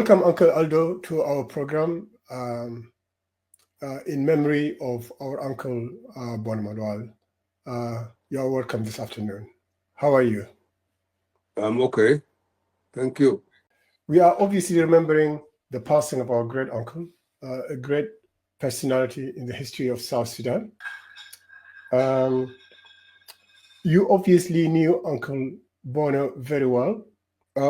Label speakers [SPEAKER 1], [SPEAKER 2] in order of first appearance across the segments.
[SPEAKER 1] Welcome, Uncle Aldo, to our program in memory of our uncle Bona Malual. You are welcome this afternoon. How are you?
[SPEAKER 2] I'm okay. Thank you.
[SPEAKER 1] We are obviously remembering the passing of our great uncle, a great personality in the history of South Sudan. Um, you obviously knew Uncle Bona very well.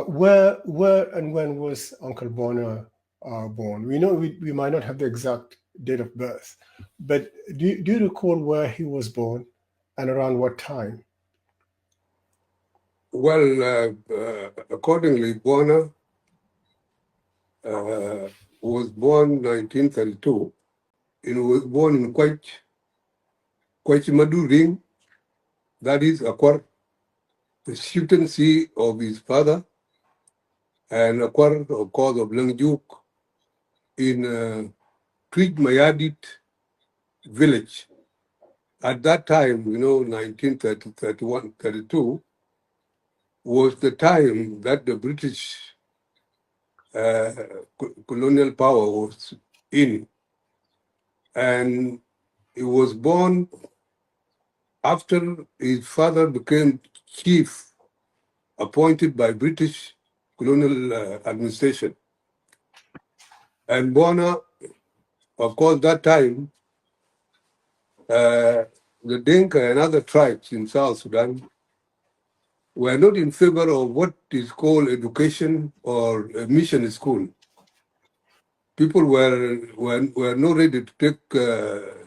[SPEAKER 1] Where and when was Uncle Bona born? We know we might not have the exact date of birth, but do you recall where he was born and around what time?
[SPEAKER 2] Well, accordingly, Bona was born 1932. He was born in Madut Ring, that is Akwar, the chieftaincy of his father, and Akwar, of course, of Langjuk, in Twij Mayadit village. At that time, 1931, 32, was the time that the British colonial power was in. And he was born after his father became chief appointed by British colonial administration. And Bona, of course, that time, the Dinka and other tribes in South Sudan were not in favor of what is called education or a mission school. People were not ready to take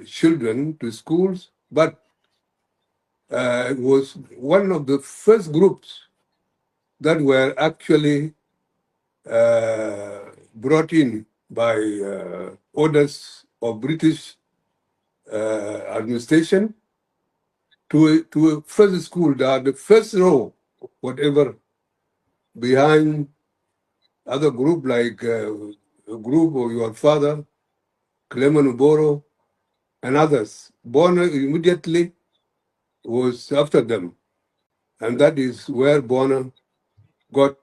[SPEAKER 2] children to schools, but it was one of the first groups that were actually brought in by orders of British administration to a first school, that the first row, whatever, behind other group like a group of your father, Clement Uboro, and others. Bona immediately was after them. And that is where Bona got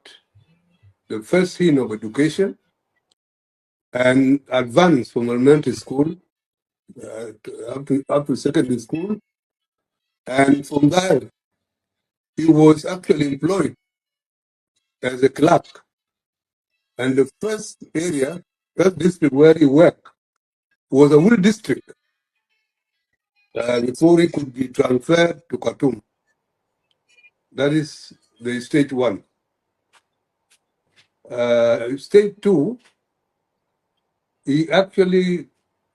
[SPEAKER 2] the first hint of education and advanced from elementary school up to secondary school. And from there, he was actually employed as a clerk. And the first district where he worked was a wool district before he could be transferred to Khartoum. That is the stage one. Stage two, he actually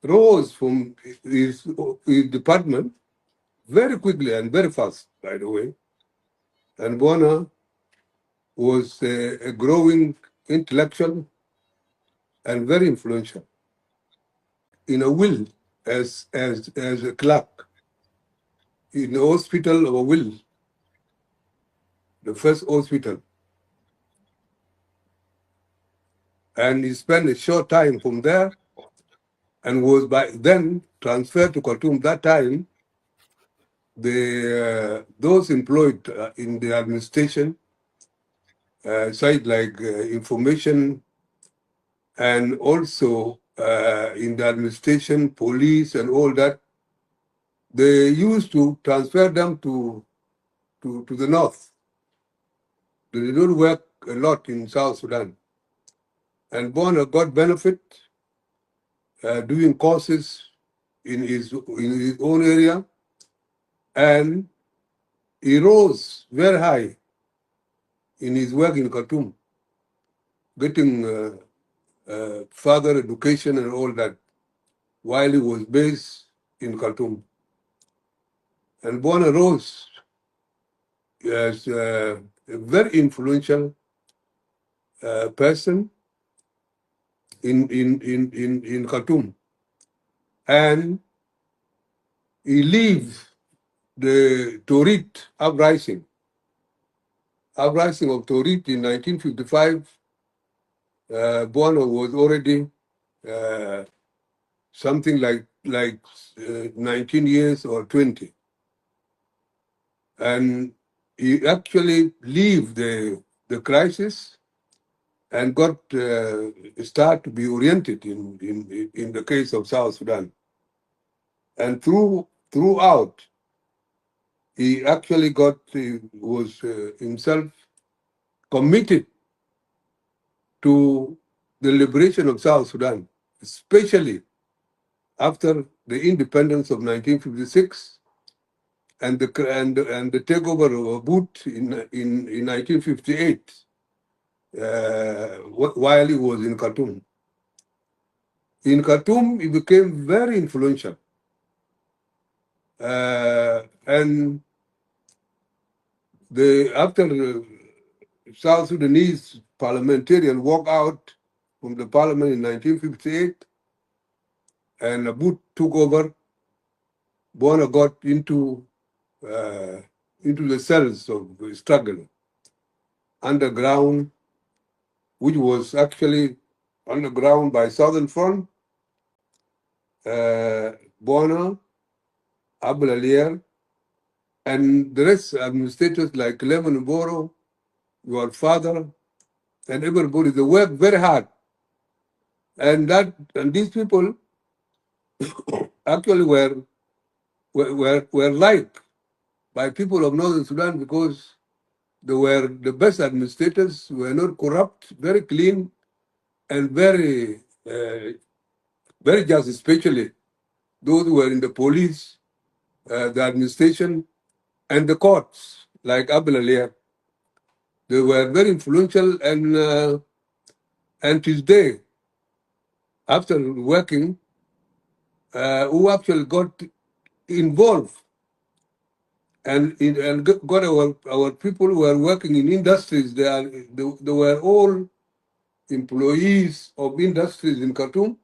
[SPEAKER 2] rose from his department very quickly and very fast, by the way. And Bona was a growing intellectual and very influential in a will as a clerk in the hospital of a will, the first hospital. And he spent a short time from there and was by then transferred to Khartoum. That time, those employed in the administration, side like information, and also in the administration, police, and all that, they used to transfer them to the north. They did not work a lot in South Sudan. And Bona got benefit doing courses in his own area, and he rose very high in his work in Khartoum, getting further education and all that while he was based in Khartoum. And Bona rose as a very influential person in Khartoum. And he led the Torit uprising of Torit in 1955. Bona was already something like 19 years or 20. And he actually led the crisis and got start to be oriented in the case of South Sudan. And throughout, he actually was himself committed to the liberation of South Sudan, especially after the independence of 1956 and the takeover of Madut in 1958, while he was in Khartoum. In Khartoum, he became very influential, and after the South Sudanese parliamentarian walked out from the parliament in 1958, and Madut took over, Bona got into the cells of the struggle underground, which was actually underground by Southern Front, Bona, Abel Alier, and the rest administrators like Lemon Boro, your father, and everybody. They worked very hard, and these people actually were liked by people of Northern Sudan because they were the best administrators, were not corrupt, very clean, and very just, especially those who were in the police, the administration, and the courts, like Abel Alier. They were very influential, and today, after working, who actually got involved and got our people who were working in industries. They were all employees of industries in Khartoum.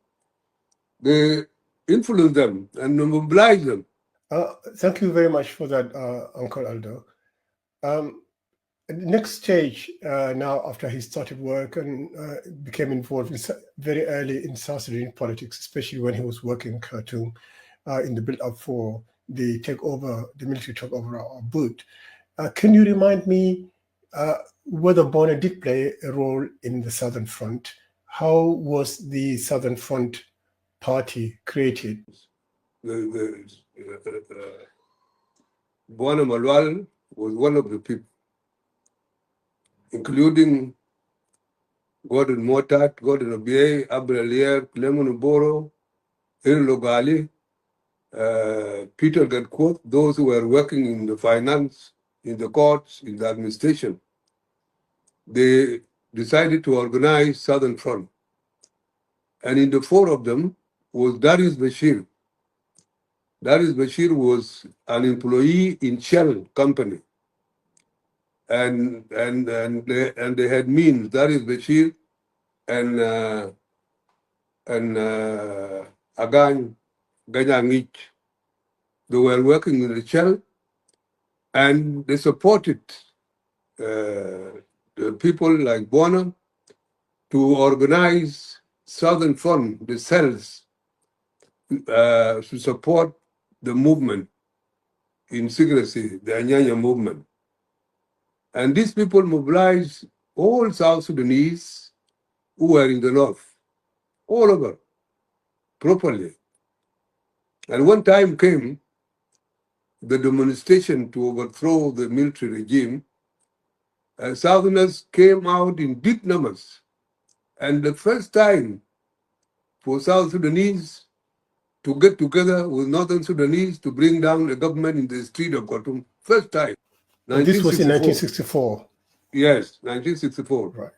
[SPEAKER 2] They influenced them and mobilized them.
[SPEAKER 1] Thank you very much for that, Uncle Aldo. Next stage, now after he started work and became involved very early in South Sudan politics, especially when he was working in Khartoum in the build-up for the military takeover of Madut. Can you remind me whether Bona did play a role in the Southern Front? How was the Southern Front party created?
[SPEAKER 2] Bona Malual was one of the people, including Gordon Motat, Gordon Obiey, Abel Alier, Lemon Boro, El Logali, Peter Gatquoth, those who were working in the finance, in the courts, in the administration. They decided to organize Southern Front. And in the four of them was Darius Bashir. Darius Bashir was an employee in Shell Company. And they had means, Darius Bashir and Agan Ganyangich. They were working in the Shell, and they supported the people like Bona to organize Southern Front, the cells, to support the movement in secrecy, the Anyanya movement. And these people mobilized all South Sudanese who were in the north, all over, properly. And one time came the demonstration to overthrow the military regime, and Southerners came out in big numbers. And the first time for South Sudanese to get together with Northern Sudanese to bring down the government in the street of Khartoum. First time.
[SPEAKER 1] This was in 1964.
[SPEAKER 2] Yes, 1964.
[SPEAKER 1] Right.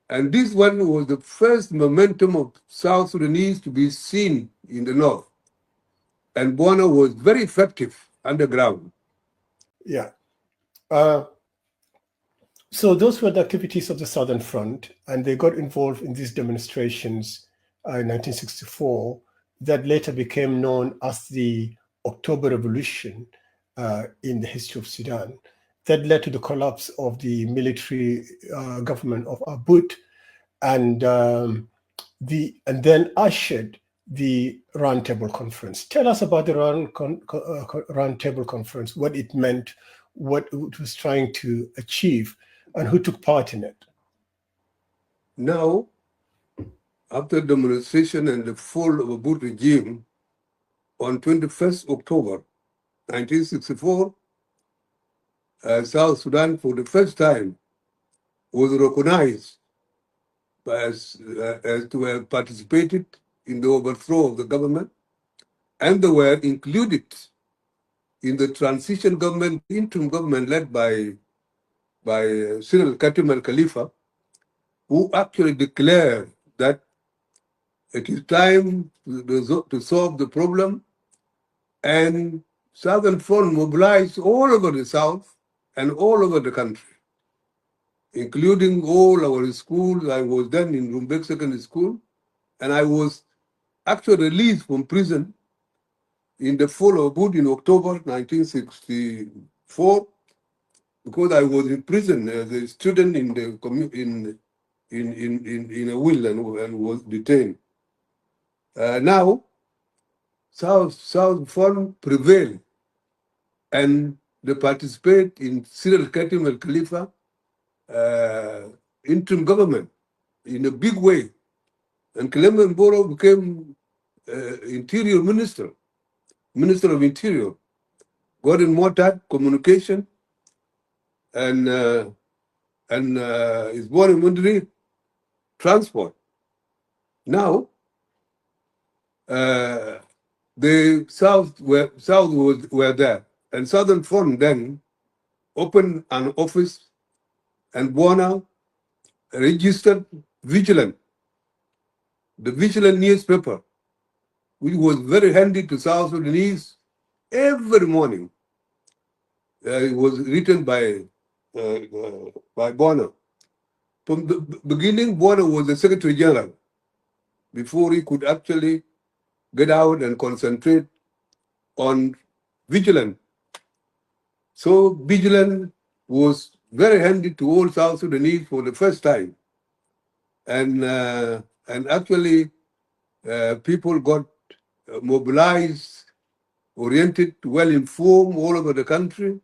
[SPEAKER 2] And this one was the first momentum of South Sudanese to be seen in the north. And Bona was very effective underground.
[SPEAKER 1] Yeah. So those were the activities of the Southern Front, and they got involved in these demonstrations in 1964 that later became known as the October Revolution in the history of Sudan. That led to the collapse of the military government of Madut, and then ushered the Roundtable Conference. Tell us about the Roundtable Conference, what it meant, what it was trying to achieve, and who took part in it.
[SPEAKER 2] Now, after demonstration and the fall of a Madut regime on 21st October 1964, South Sudan for the first time was recognized as to have participated in the overthrow of the government, and they were included in the transition government, interim government led by Cyril Katim al Khalifa, who actually declared that it is time to solve the problem, and Southern Front mobilized all over the South and all over the country, including all our schools. I was then in Rumbek Secondary School, and I was actually released from prison in the fall of Madut in October 1964, because I was in prison as a student in the in a will and was detained. Now, South Front prevailed, and they participate in Cyril Katim al Khalifa interim government in a big way. And Clement Boro became Interior Minister, Minister of Interior. Gordon Motat, Communication, and his born in Mundri, Transport. Now, the South were there, and Southern Front then opened an office, and Bona registered Vigilant, the Vigilant newspaper, which was very handy to South Sudanese every morning. It was written by Bona. From the beginning, Bona was the Secretary General before he could actually get out and concentrate on Vigilant. So Vigilant was very handy to all South Sudanese for the first time. And actually, people got mobilized, oriented, well-informed all over the country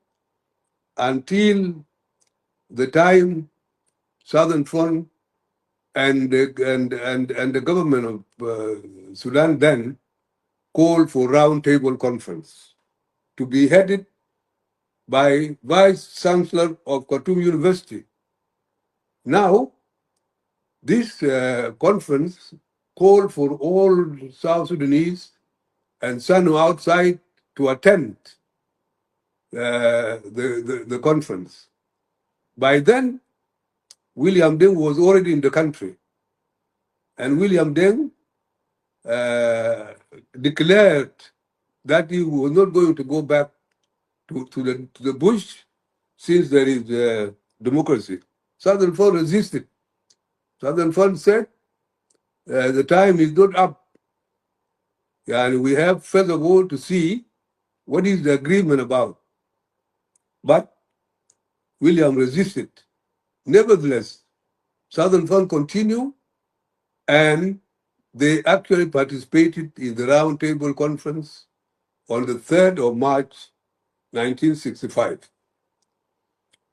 [SPEAKER 2] until the time Southern Front and the government of Sudan then called for roundtable conference to be headed by Vice Chancellor of Khartoum University. Now, this conference called for all South Sudanese and Sanu outside to attend the conference. By then, William Deng was already in the country, and William Deng declared that he was not going to go back to the bush since there is democracy. Southern Front resisted. Southern Front said the time is not up. And we have first of all to see what is the agreement about. But William resisted. Nevertheless, Southern Front continued, and they actually participated in the Roundtable Conference on the 3rd of March, 1965.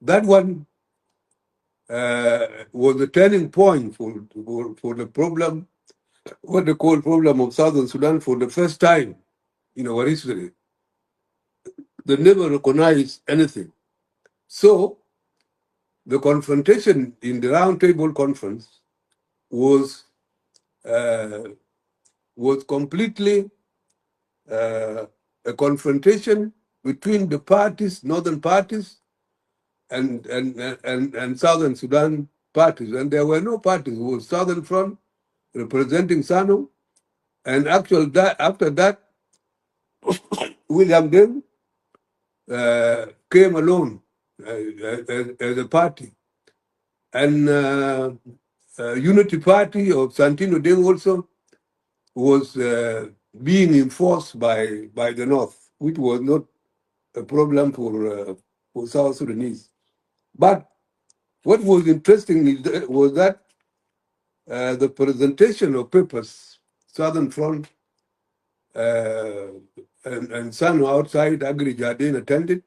[SPEAKER 2] That one was the turning point for the problem, what they call problem of Southern Sudan for the first time in our history. They never recognized anything. So the confrontation in the Roundtable Conference was completely a confrontation between the parties, northern parties, and Southern Sudan parties. And there were no parties. It was Southern Front representing SANU, and actually after that, William Deng came alone as a party. And Unity Party of Santino Deng also was being enforced by the North, which was not a problem for South Sudanese. But what was interesting was that the presentation of papers, Southern Front and SANU outside Agri Jardin attended,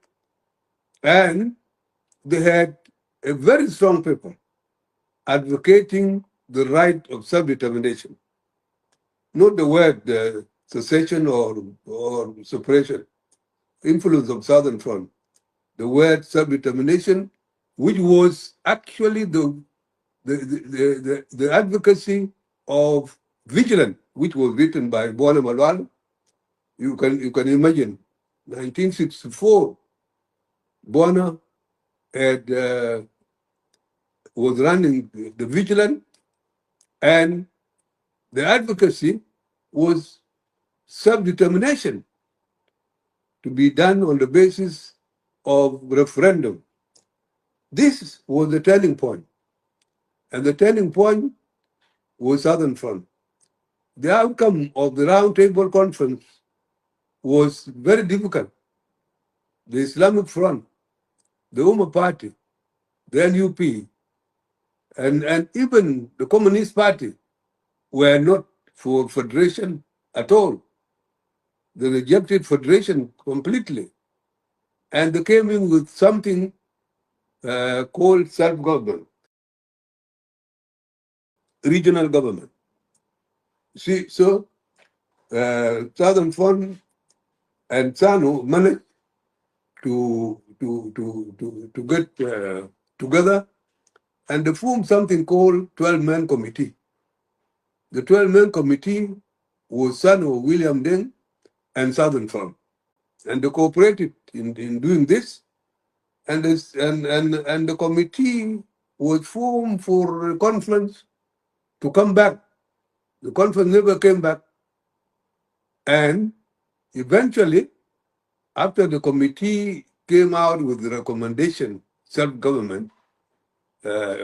[SPEAKER 2] and they had a very strong paper advocating the right of self-determination, not the word secession or separation, influence of Southern Front, the word self-determination, which was actually the advocacy of vigilance, which was written by Bona Malual. You can imagine, 1964, Bona had was running the vigilance, and the advocacy was self-determination to be done on the basis of referendum. This was the turning point, and the turning point was Southern Front. The outcome of the Roundtable Conference was very difficult. The Islamic Front, the Umma Party, the NUP, and even the Communist Party were not for federation at all. They rejected federation completely. And they came in with something called self-government, regional government. See, so Southern Front and SANU managed to get together, and they formed something called 12-man committee. The 12-man committee was SANU, William Deng, and Southern Front, and they cooperated in doing this. And the committee was formed for a conference to come back. The conference never came back, and eventually, after the committee came out with the recommendation, self-government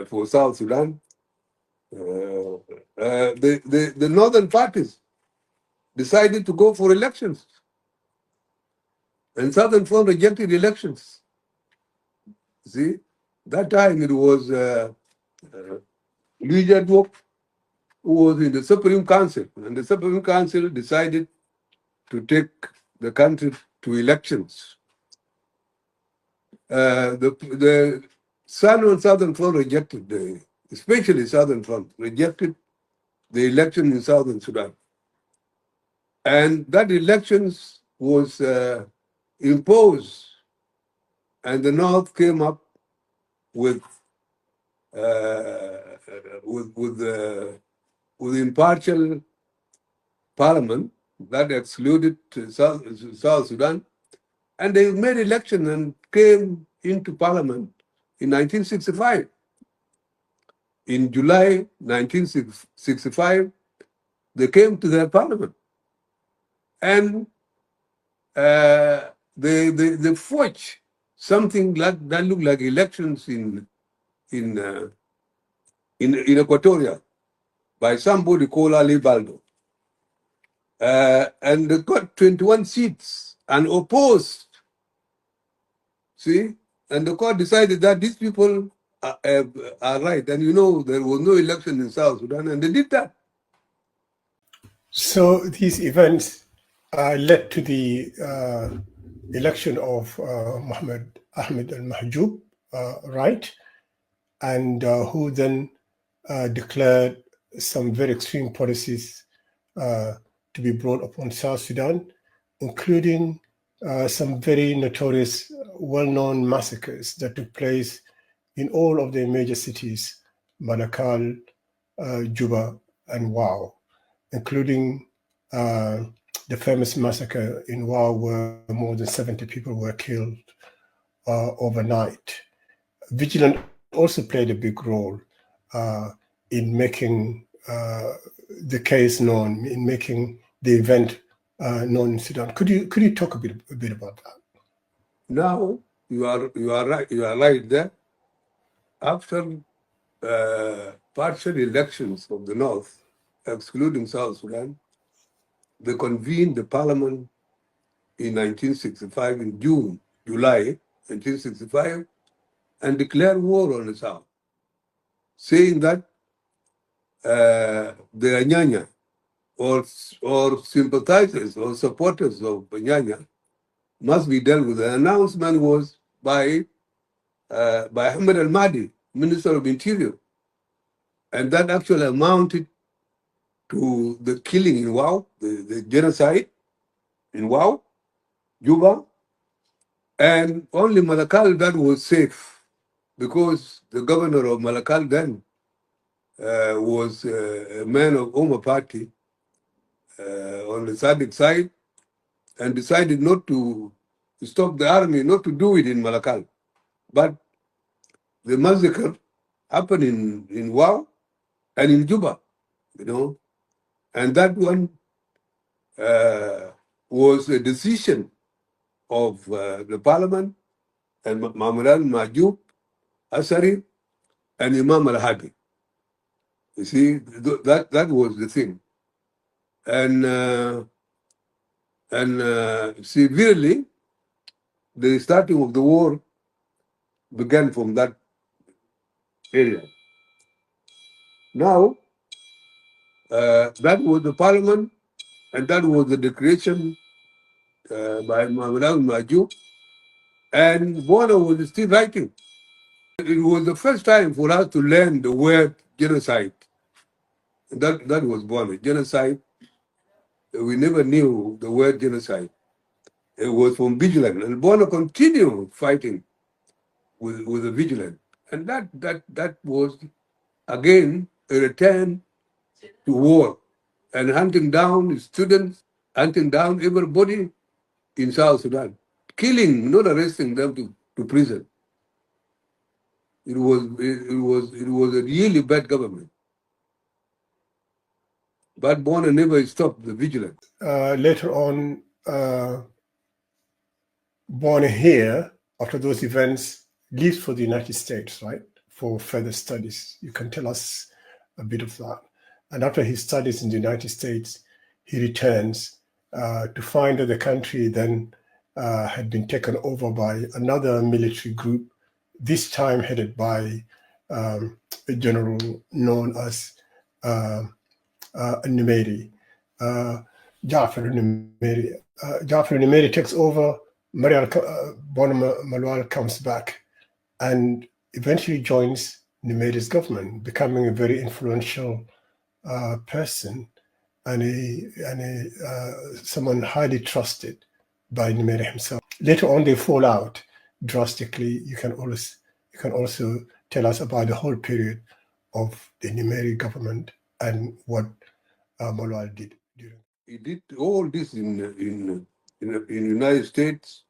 [SPEAKER 2] for South Sudan, the northern parties decided to go for elections, and Southern Front rejected elections. See, that time it was Louis Jadwok who was in the Supreme Council, and the Supreme Council decided to take the country to elections. The SANU and Southern Front rejected, especially Southern Front, rejected the election in Southern Sudan. And that elections was imposed, and the North came up with impartial parliament that excluded South Sudan, and they made election and came into parliament in 1965. In July 1965, they came to their parliament, and they forged something like that looked like elections in Equatoria by somebody called Ali Baldo. And they got 21 seats and opposed. See? And the court decided that these people are right. And there was no election in South Sudan, and they did that.
[SPEAKER 1] So these events led to the election of Mohammed Ahmed al-Mahjoub, right? And who then declared some very extreme policies to be brought upon South Sudan, including some very notorious, well-known massacres that took place in all of the major cities, Malakal, Juba, and Wau, including the famous massacre in Wau where more than 70 people were killed overnight. Vigilance also played a big role in making the case known, in making the event known in Sudan. Could you talk a bit about that?
[SPEAKER 2] Now you are right. You are right there. After partial elections of the North, excluding South Sudan, they convened the parliament in 1965, in July 1965, and declared war on the South, saying that the Anyanya or sympathizers or supporters of Anyanya must be dealt with. The announcement was by Ahmed al-Mahdi, Minister of Interior. And that actually amounted to the killing in Wow, the genocide in Wow, Juba, and only Malakal that was safe because the governor of Malakal then was a man of Oma party on the Sadiq side and decided not to stop the army, not to do it in Malakal. But the massacre happened in Wow and in Juba, you know, and that one was a decision of the parliament and Mamulan Majub, Asari, and Imam Al-Hadi. You see, that was the thing. And severely, the starting of the war began from that area. Now, that was the parliament, and that was the declaration by Mamulan Majub, and Bona was still writing. It was the first time for us to learn the word genocide. That was Bona. Genocide, we never knew the word genocide. It was from vigilant. And Bona continued fighting with the vigilant. And that was, again, a return to war and hunting down students, hunting down everybody in South Sudan, killing, not arresting them to prison. It was a really bad government. But Bona never stopped the vigilance.
[SPEAKER 1] Later on, born here, after those events, leaves for the United States, right, for further studies. You can tell us a bit of that. And after his studies in the United States, he returns to find that the country then had been taken over by another military group, this time headed by a general known as Numeri. Jafar Numeri. Jafar Numeri takes over. Bona Malual comes back and eventually joins Numeri's government, becoming a very influential person and someone highly trusted by Numeri himself. Later on, they fall out drastically. You can also tell us about the whole period of the Numeri government and what Malual did during.
[SPEAKER 2] He did all this in United States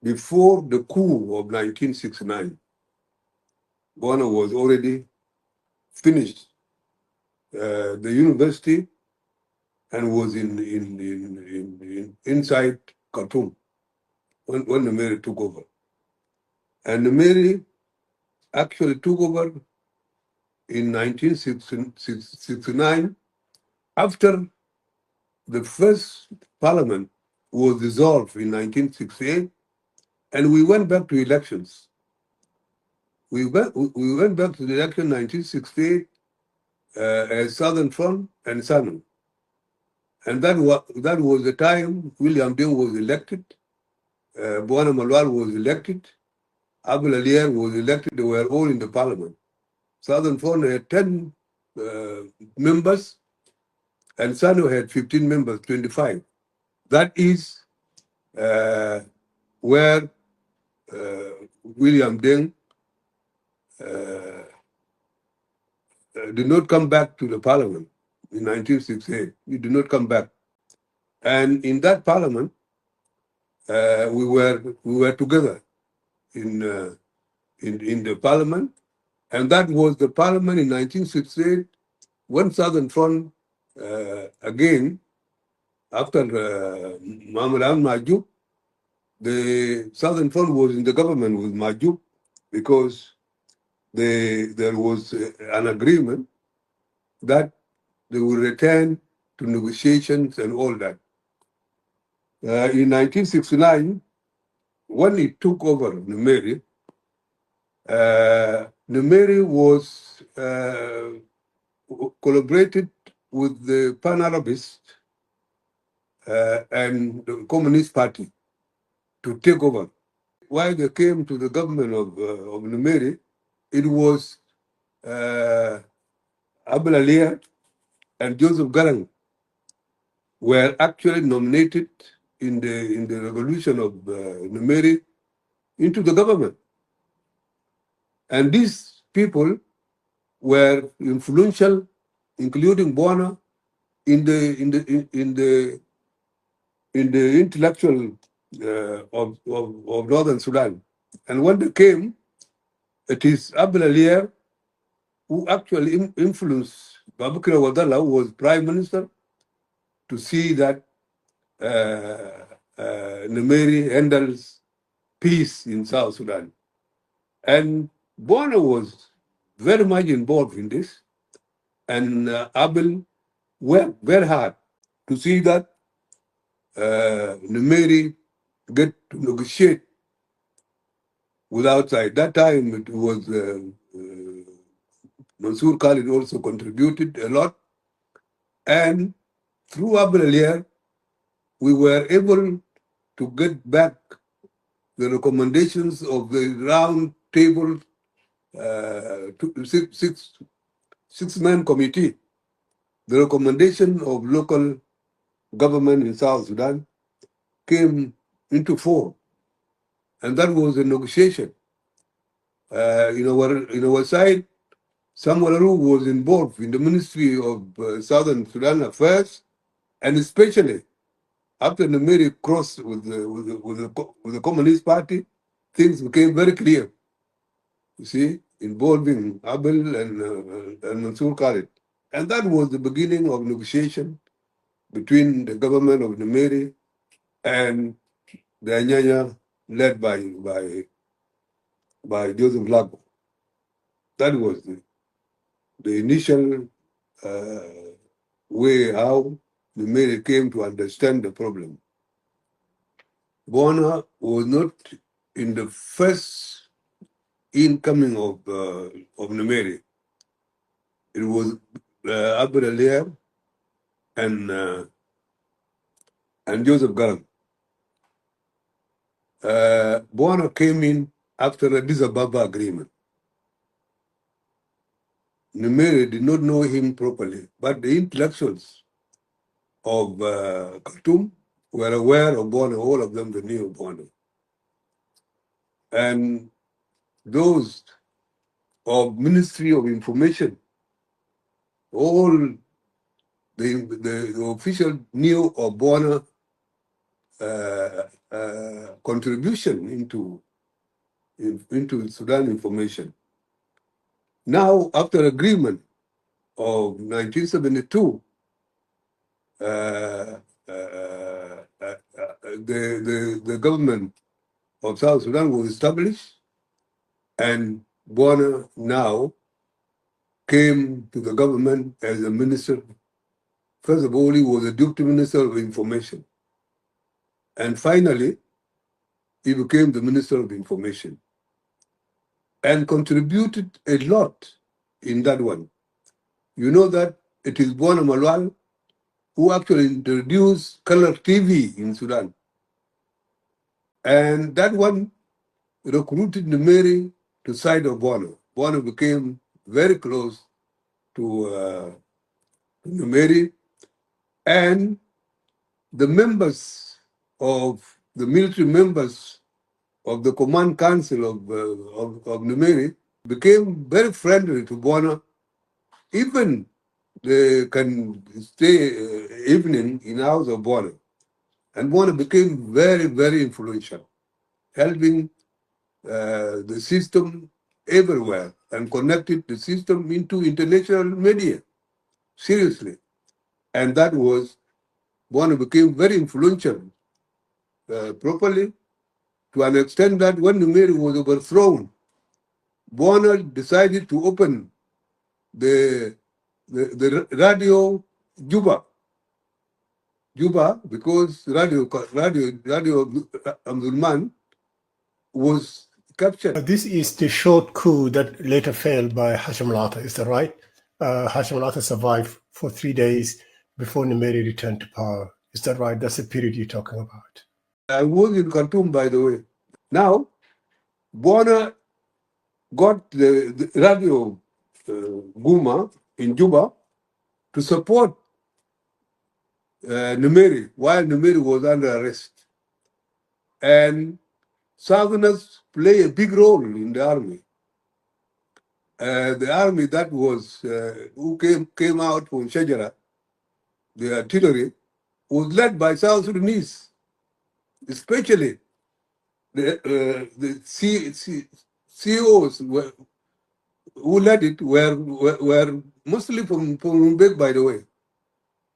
[SPEAKER 2] before the coup of 1969. Bona was already finished the university and was inside Khartoum when Numeri took over. And Numeri actually took over in 1969 after the first parliament was dissolved in 1968, and we went back to elections. We went back to the election 1968 as Southern Front and SANU. And that was the time William Deng was elected, Bona Malual was elected, Abdul Alier was elected. They were all in the parliament. Southern Front had 10 members, and SANU had 15 members, 25. That is where William Deng did not come back to the parliament in 1968. He did not come back. And in that parliament, we were together in the parliament, and that was the parliament in 1968 when Southern Front again, after Mamulan Majub, the Southern Front was in the government with Majub because there was an agreement that they will return to negotiations and all that. In 1969, when he took over Numeri, Numeri was collaborated with the Pan-Arabists and the Communist Party to take over. Why they came to the government of Numeri, it was Abel Alia and Joseph Garang were actually nominated in the revolution of Numeri into the government. And these people were influential, including Bona, in the intellectual of Northern Sudan. And when they came, it is Abdul Alier who actually influenced Babukir Wadala, who was prime minister, to see that Numeri handles peace in South Sudan. And Bona was very much involved in this. And Abel worked very hard to see that Numeri get to negotiate with outside. That time it was Mansour Khalid also contributed a lot. And through Abel Alier, we were able to get back the recommendations of the round table six-man committee, the recommendation of local government in South Sudan came into force. And that was a negotiation. In our side, Samuel Aru was involved in the Ministry of Southern Sudan Affairs, and especially after Numeri crossed with the Communist Party, things became very clear. You see, involving Abel and Mansour Khalid. And that was the beginning of negotiation between the government of Numeri and the Anyanya led by Joseph Lago. That was the initial way how Numeri came to understand the problem. Bona was not in the first incoming of Numeri. It was Abdul Alier and Joseph Garang. Bona came in after the Addis Ababa agreement. Numeri did not know him properly, but the intellectuals of Khartoum were aware of Bona, all of them, they knew Bona. And those of Ministry of Information, all the official knew of Bona contribution into Sudan information. Now, after agreement of 1972, the government of South Sudan was established, and Bona now came to the government as a minister. First of all, he was a deputy minister of information. And finally, he became the Minister of Information and contributed a lot in that one. You know that it is Bona Malual who actually introduced color TV in Sudan. And that one recruited Numeri to side of Bona. Bona became very close to Numeri, and the members of the military members of the command council of Numeri became very friendly to Bona. Even they can stay evening in the house of Bona. And Bona became very, very influential, helping the system everywhere and connected the system into international media, seriously. And that was, Bona became very influential properly, to an extent that when Numeri was overthrown, Bona decided to open the radio Juba, because radio Amdurman was captured.
[SPEAKER 1] This is the short coup that later failed by Hashim Lata, is that right? Hashim Lata survived for 3 days before Numeri returned to power. Is that right? That's the period you're talking about.
[SPEAKER 2] I was in Khartoum, by the way. Now, Bona got the radio Guma in Juba to support Numeri while Numeri was under arrest. And Southerners play a big role in the army. The army that was who came out from Shajara, the artillery, was led by South Sudanese, especially the CEOs who led it were mostly from Rumbek, by the way.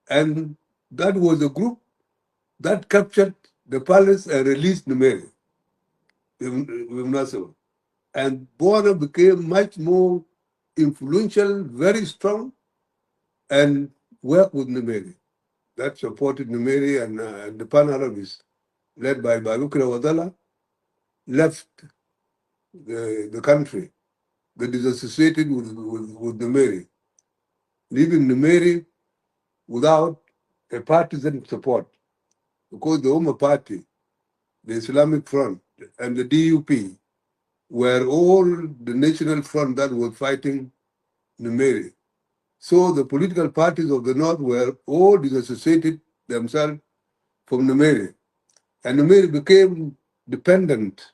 [SPEAKER 2] And that was a group that captured the palace and released Numeri with Nasser. And Bona became much more influential, very strong, and worked with Numeri. That supported Numeri and the Pan-Arabis, led by Barukra Wadala, left the country. They disassociated with Numeri, leaving Numeri without a partisan support. Because the Umma Party, the Islamic Front, and the DUP were all the national front that was fighting Numeri. So the political parties of the North were all disassociated themselves from Numeri. And Numeri became dependent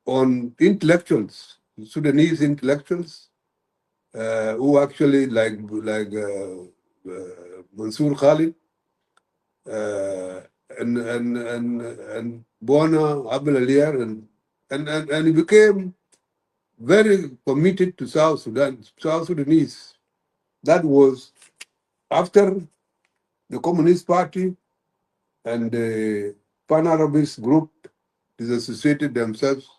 [SPEAKER 2] on intellectuals, Sudanese intellectuals, who actually like Mansour Khalid, and Bona, Abdul Aliyar, and he became very committed to South Sudanese. That was after the Communist Party and the Pan-Arabist group disassociated themselves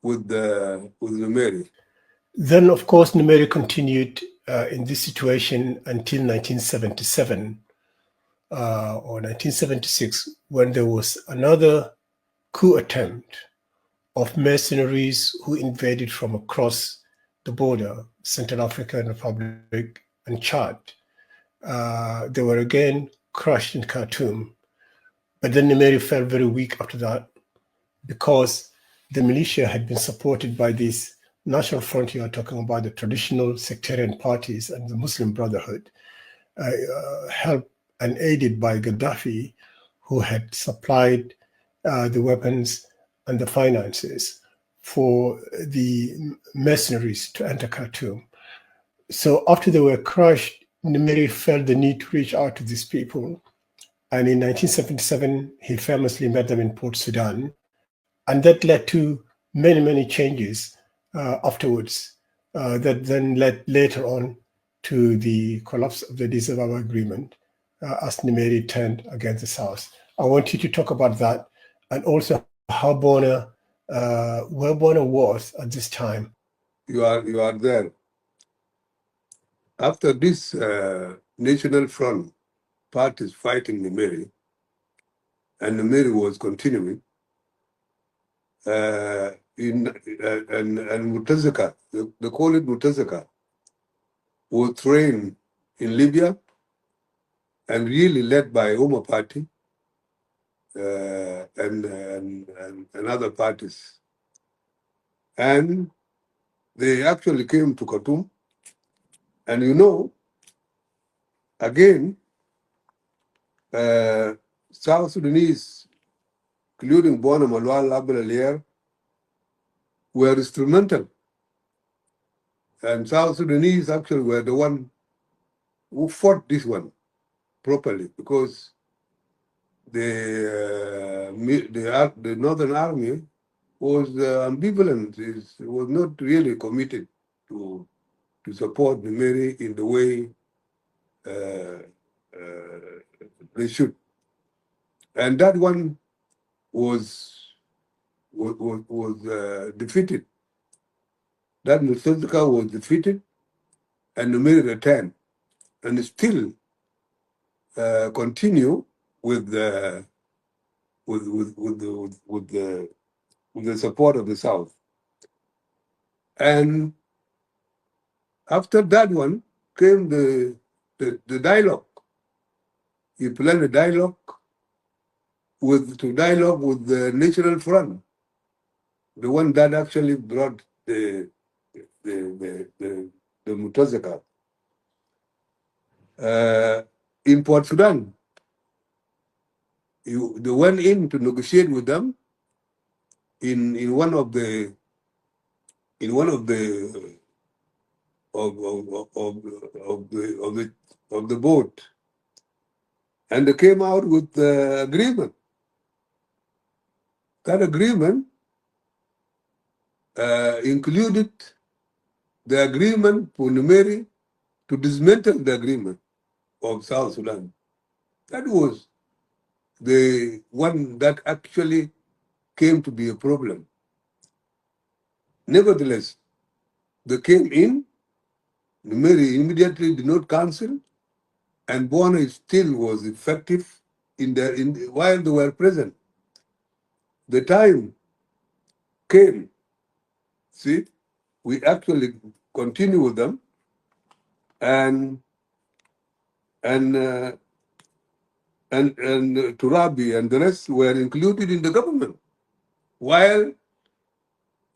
[SPEAKER 2] with Numeri.
[SPEAKER 1] Then, of course, Numeri continued in this situation until 1977 or 1976, when there was another coup attempt of mercenaries who invaded from across the border, Central African Republic and Chad. They were again crushed in Khartoum. But then Numeri fell very weak after that because the militia had been supported by this National Front you are talking about, the traditional sectarian parties and the Muslim Brotherhood, helped and aided by Gaddafi, who had supplied the weapons and the finances for the mercenaries to enter Khartoum. So after they were crushed, Numeri felt the need to reach out to these people. And in 1977, he famously met them in Port Sudan. And that led to many, many changes afterwards that then led later on to the collapse of the Addis Ababa Agreement as Numeri turned against the South. I want you to talk about that and also how Bona, where Bona was at this time.
[SPEAKER 2] You are there. After this National Front parties fighting Numeri, and Numeri was continuing, and Mutazaka, they call it Mutazaka, was trained in Libya and really led by Umar Party and other parties. And they actually came to Khartoum. And you know, again, South Sudanese, including Bona, Malual, Abdul Aliyar, were instrumental. And South Sudanese actually were the one who fought this one properly, because the Northern Army was ambivalent. It was not really committed to support Numeri in the way they should. And that one was defeated. That Mutazaka was defeated, and Numeri returned, and still continue with the support of the South. And after that one came the dialogue. He planned a dialogue with the National Front, the one that actually brought the the Mutazaka. In Port Sudan, they went in to negotiate with them in one of the of the boat, and they came out with the agreement. That agreement included the agreement for Numeri to dismantle the agreement of South Sudan. That was the one that actually came to be a problem. Nevertheless, they came in, Numeri immediately did not cancel, and Bona still was effective while they were present. The time came, see, we actually continue with them, and Turabi and the rest were included in the government, while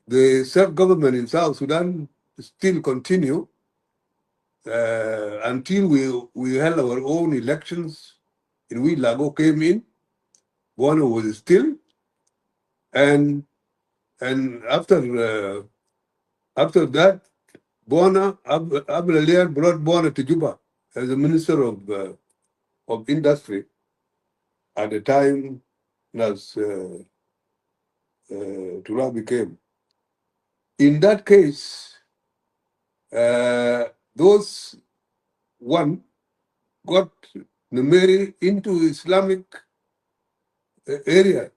[SPEAKER 2] the self-government in South Sudan still continue until we held our own elections in which Lago came in. Bona was still, and after that, Bona Abdul brought Bona to Juba as a minister of industry at the time as Turabi came. In that case, those one got Numeri into Islamic area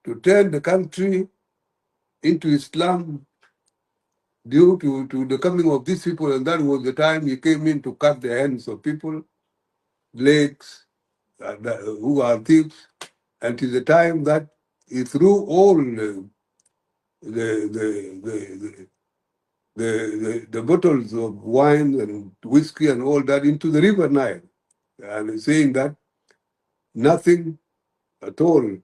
[SPEAKER 2] to turn the country into Islam due to the coming of these people, and that was the time he came in to cut the hands of people, legs, who are thieves, and to the time that he threw all the bottles of wine and whiskey and all that into the river Nile, and saying that nothing at all,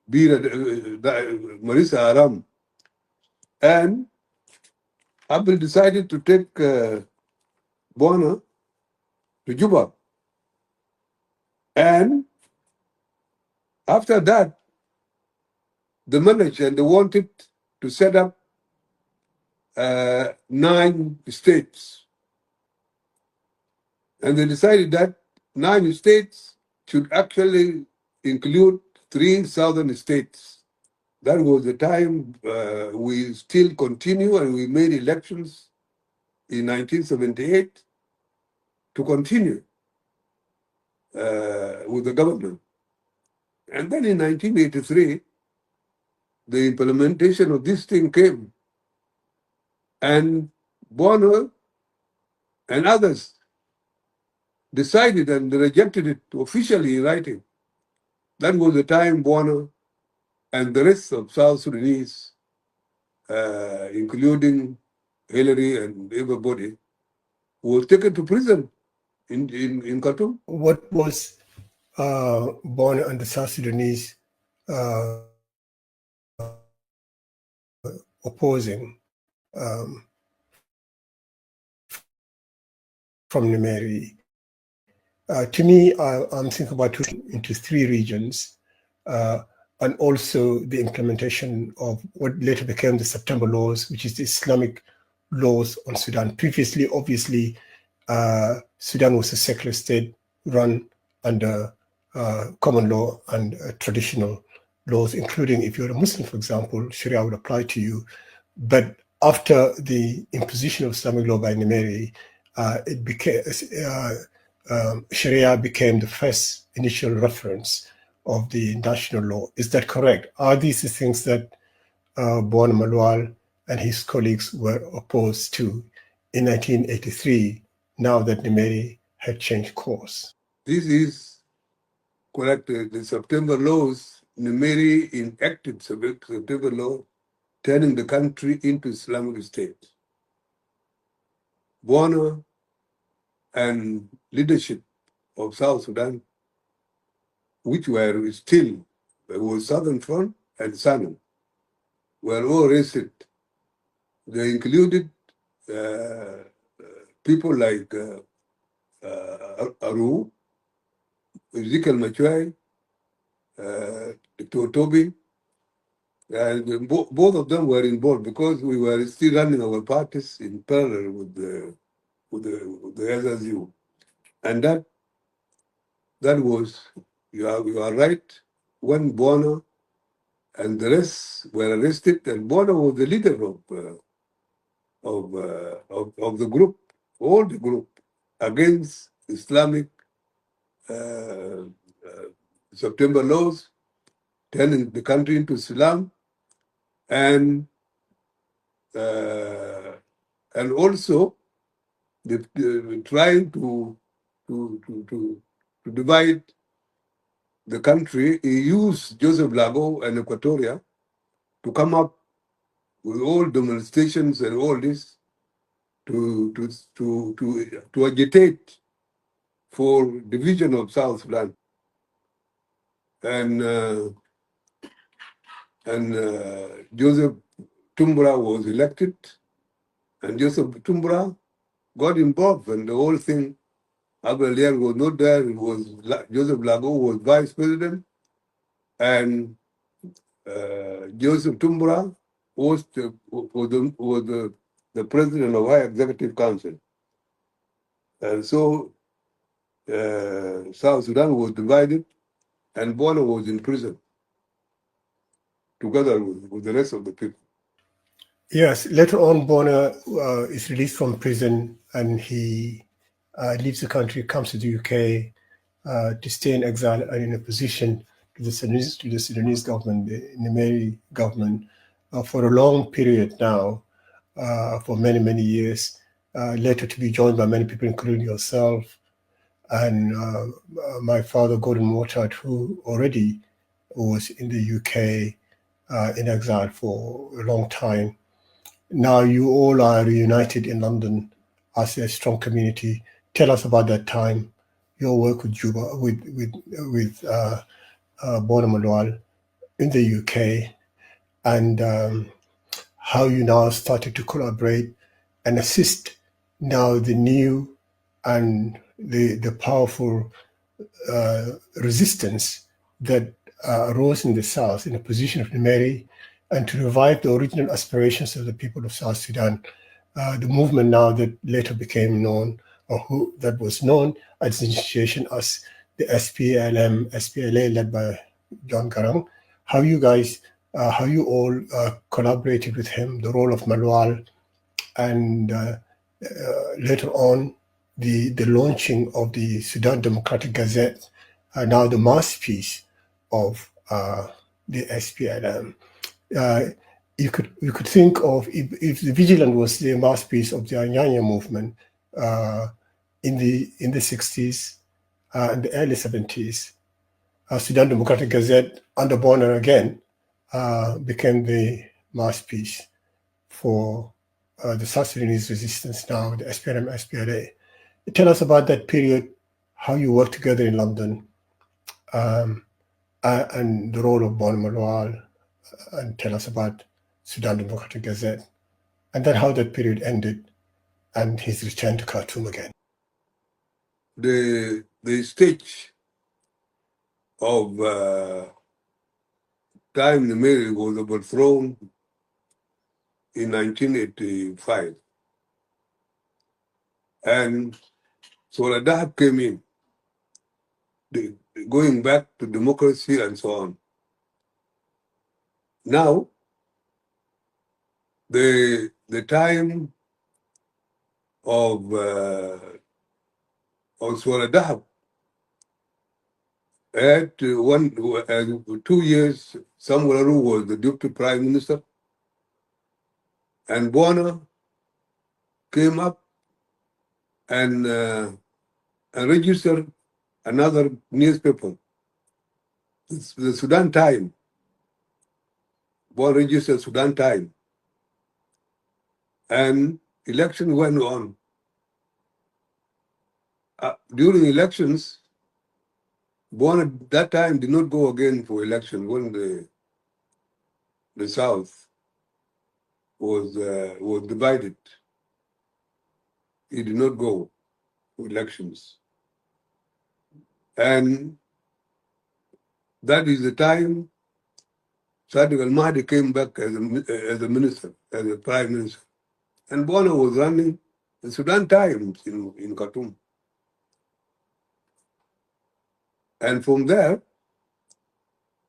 [SPEAKER 2] Marisa Aram. And Abdul decided to take Bona to Juba. And after that, they managed and they wanted to set up 9 states. And they decided that 9 states should actually include 3 southern states. That was the time we still continue, and we made elections in 1978 to continue with the government. And then in 1983, the implementation of this thing came, and Bona and others decided and rejected it officially in writing. That was the time Bona and the rest of South Sudanese, including Hillary and everybody, was taken to prison in Khartoum.
[SPEAKER 1] What was Bona and the South Sudanese opposing from Numeri? To me, I'm thinking about into 3 regions, and also the implementation of what later became the September laws, which is the Islamic laws on Sudan. Previously, obviously, Sudan was a secular state run under common law and traditional laws, including if you're a Muslim, for example, Sharia would apply to you. But after the imposition of Islamic law by Numeri, it became Sharia became the first initial reference of the national law. Is that correct? Are these the things that Bona Malual and his colleagues were opposed to in 1983, now that Numeri had changed course?
[SPEAKER 2] This is correct. The September laws, Numeri enacted September law, turning the country into Islamic State. Bona and leadership of South Sudan, which were still, was Southern Front and SANU, were all arrested They included people like Aru, Ezekiel Machuay, Dr. Toby, and both of them were involved because we were still running our parties in parallel with the SSU. And that was, you are right, when Bona and the rest were arrested, and Bona was the leader of the group, all the group, against Islamic uh, September laws, turning the country into Islam, and also trying to divide the country. He used Joseph Lago and Equatoria to come up with all demonstrations and all this to agitate for division of South Sudan. And Joseph Tumbra was elected, and Joseph Tumbra got involved, and the whole thing. Abel Liang was not there. It was Joseph Lago was vice president, and Joseph Tumbra was the president of High Executive Council. And so South Sudan was divided, and Bona was in prison together with the rest of the people.
[SPEAKER 1] Yes, later on, Bona is released from prison and he leaves the country, comes to the UK to stay in exile and in opposition to the Sudanese government, the Nimeri government, for a long period now, for many, many years, later to be joined by many people, including yourself and my father, Gordon Mortard, who already was in the UK in exile for a long time. Now you all are reunited in London as a strong community. Tell us about that time, your work with Juba, with Bona Malual in the UK, and how you now started to collaborate and assist now the new and the powerful resistance that arose in the South in a position of Nimeri, and to revive the original aspirations of the people of South Sudan. The movement now that later became known, or who that was known at its initiation as the SPLM, SPLA, led by John Garang. How you guys, how you all collaborated with him, the role of Malual, and later on, the launching of the Sudan Democratic Gazette, now the masterpiece of the SPLM. You could think of if the Vigilant was the masterpiece of the Anyanya movement in the 60s and the early 70s. Sudan Democratic Gazette under Bona again became the masterpiece for the South Sudanese resistance now, the SPLM, SPLA. Tell us about that period, how you worked together in London, and the role of Bona Malual, and tell us about Sudan Democratic Gazette, and then how that period ended and his return to Khartoum again.
[SPEAKER 2] The stage of time Nimeri was overthrown in 1985. And Soledad came in, going back to democracy and so on. Now, the time of Soledad had 2 years, Samuel Aru was the deputy prime minister, and Bona came up and registered another newspaper, the Sudan Time. Bona registered Sudan Time. And election went on. During elections, Bona that time did not go again for election when the South was divided. He did not go to elections. And that is the time Sadiq al-Mahdi came back as a minister, as a prime minister. And Bona was running the Sudan Times in Khartoum. And from there,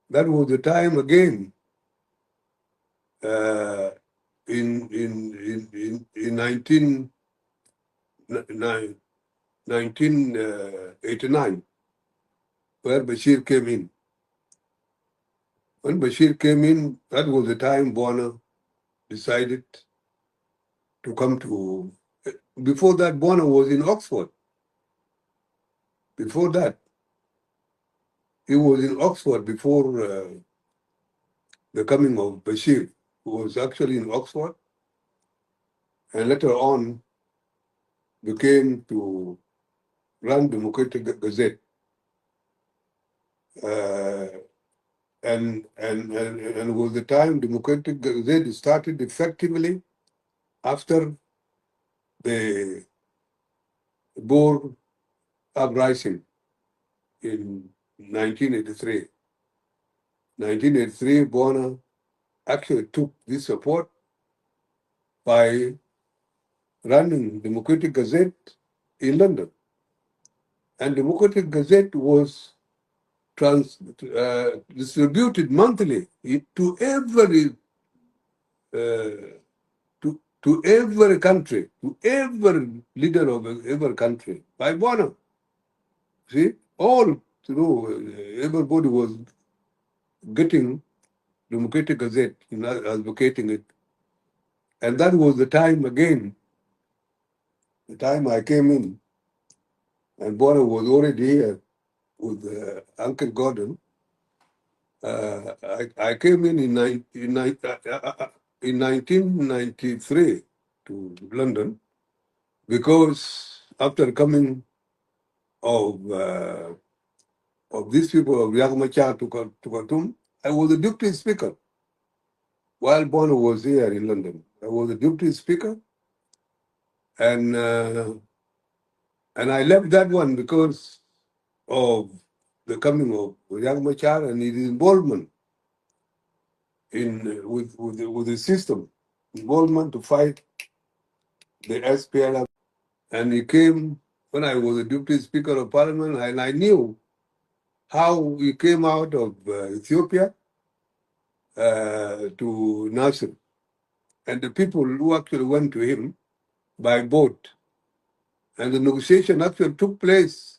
[SPEAKER 2] that was the time again in 1989, where Bashir came in. When Bashir came in, that was the time Bona decided to come to. Before that, Bona was in Oxford. Before that, he was in Oxford before the coming of Bashir, who was actually in Oxford, and later on became to run Democratic Gazette. And was the time Democratic Gazette started effectively after the Boer uprising in 1983. 1983, Bona actually took this support by running Democratic Gazette in London. And Democratic Gazette was distributed monthly to every to every country, to every leader of every country by Bona. See, all through everybody was getting Democratic Gazette, advocating it. And that was the time again, the time I came in, and Bona was already here with Uncle Gordon. I came in 1993 to London because after coming of these people of Yagmacha to Khartoum, I was the deputy speaker while Bona was here in London. I was the deputy speaker, and I left that one because of the coming of Yagmacha and his involvement in with the system, involvement to fight the SPLM. And he came when I was the deputy speaker of parliament, and I knew how he came out of Ethiopia to Nasser. And the people who actually went to him by boat. And the negotiation actually took place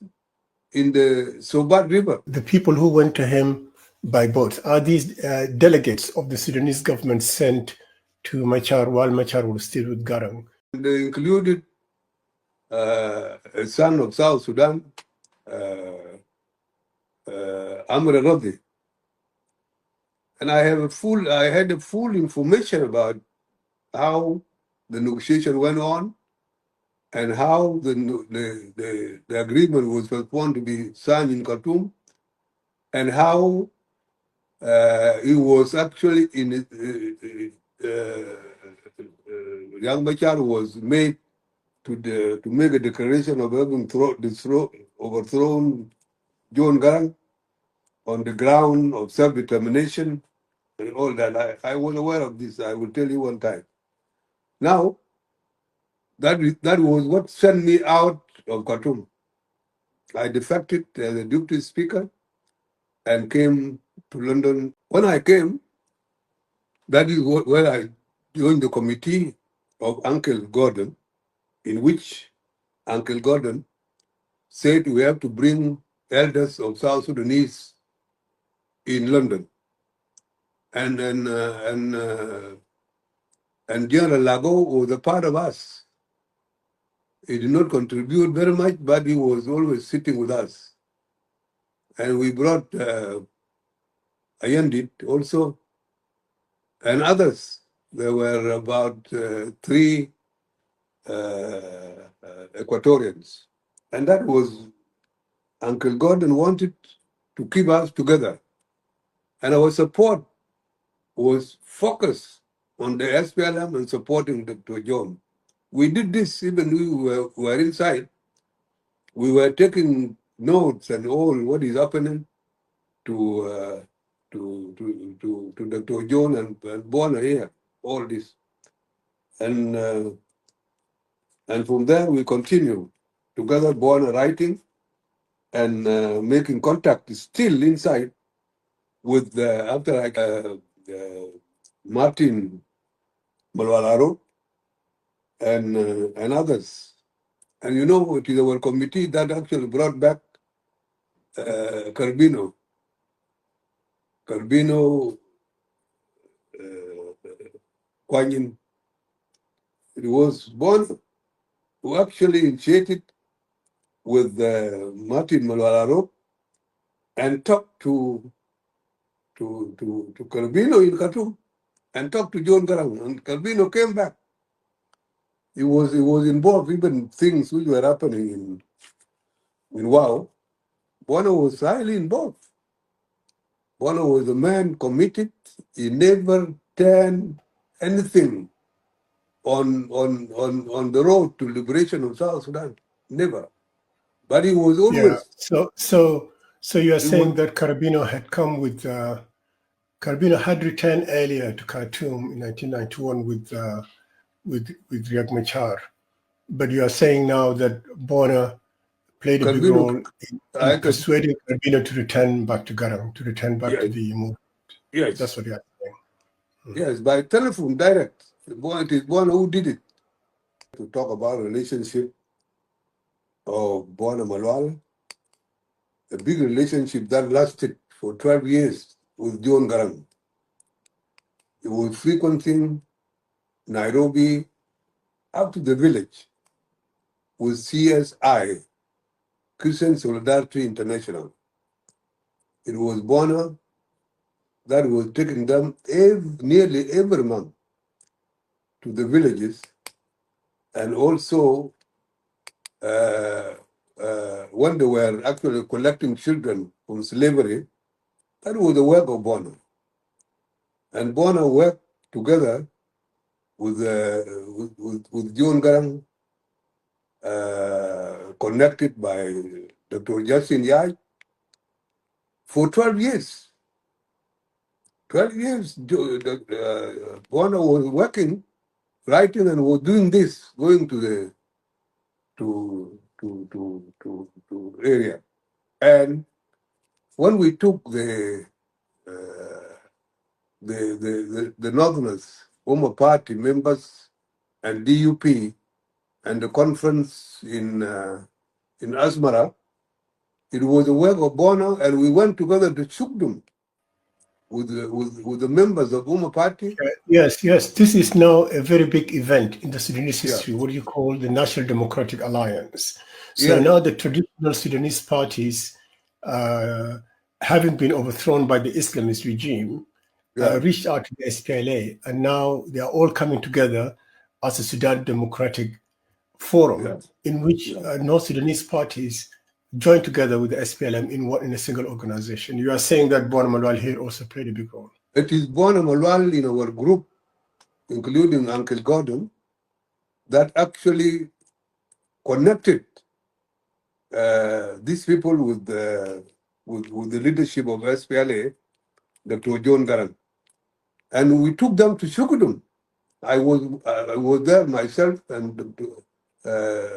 [SPEAKER 2] in the Sobat River.
[SPEAKER 1] The people who went to him by boat, are these delegates of the Sudanese government sent to Machar while Machar was still with Garang?
[SPEAKER 2] And they included a son of South Sudan, Amr Radi. And I had a full information about how the negotiation went on and how the agreement was supposed to be signed in Khartoum, and how it was actually in Young Machar was made to make a declaration of having overthrown John Garang on the ground of self-determination and all that. I was aware of this. I will tell you one time. Now, that was what sent me out of Khartoum. I defected as a deputy speaker and came to London. When I came, that is where I joined the committee of Uncle Gordon, in which Uncle Gordon said we have to bring elders of South Sudanese in London. And General Lago was a part of us. He did not contribute very much, but he was always sitting with us. And we brought Ayandit also, and others. There were about 3 Equatorians. And that was, Uncle Gordon wanted to keep us together. And our support was focused on the SPLM and supporting Dr. John. We did this even we were inside. We were taking notes and all what is happening to Dr. John and Bona here, all this. And from there we continue together, Bona writing and making contact still inside with after Martin Malual and others. And you know, it is our committee that actually brought back Carbino. Carbino, Kwanyin. It was Bona who actually initiated with Martin Malual and talked to Carbino in Khartoum and talked to John Garang. And Carbino came back. He was involved even things which were happening in Wow. Bona was highly involved. Bona was a man committed. He never turned anything on the road to liberation of South Sudan. Never. But he was
[SPEAKER 1] Yeah.
[SPEAKER 2] always.
[SPEAKER 1] So you are saying
[SPEAKER 2] Was,
[SPEAKER 1] that Carbino had come with Carbino had returned earlier to Khartoum in 1991 with Riek Machar, but you are saying now that Bona played a big
[SPEAKER 2] Carbino,
[SPEAKER 1] role in persuading Carbino to return back to Garang, to return back to the movement.
[SPEAKER 2] Yes.
[SPEAKER 1] That's what you are saying.
[SPEAKER 2] Yes, by telephone, direct. It is Bona who did it. To talk about relationship of Bona Malual, a big relationship that lasted for 12 years with John Garang. He was frequenting Nairobi up to the village with CSI, Christian Solidarity International. It was Bona that was taking them nearly every month to the villages, and also when they were actually collecting children from slavery, that was the work of Bona. And Bona worked together with John Garang, connected by Dr. Justin Yai, for 12 years. 12 years, Bona was working, writing, and was doing this, going to the area. And when we took the Northerners, Oma Party members, and DUP, and the conference in Asmara, it was the work of Bona, and we went together to Chukdum with the members of Uma Party.
[SPEAKER 1] Yes. This is now a very big event in the Sudanese history, what you call the National Democratic Alliance. So now the traditional Sudanese parties, having been overthrown by the Islamist regime, reached out to the SPLA, and now they are all coming together as a Sudan Democratic Forum, in which North Sudanese parties join together with the SPLM in a single organization. You are saying that Bona Malual here also played a big role.
[SPEAKER 2] It is Bona Malual in our group, including Uncle Gordon, that actually connected these people with the leadership of SPLA, Dr. John Garang. And we took them to Shukudum. I was there myself, and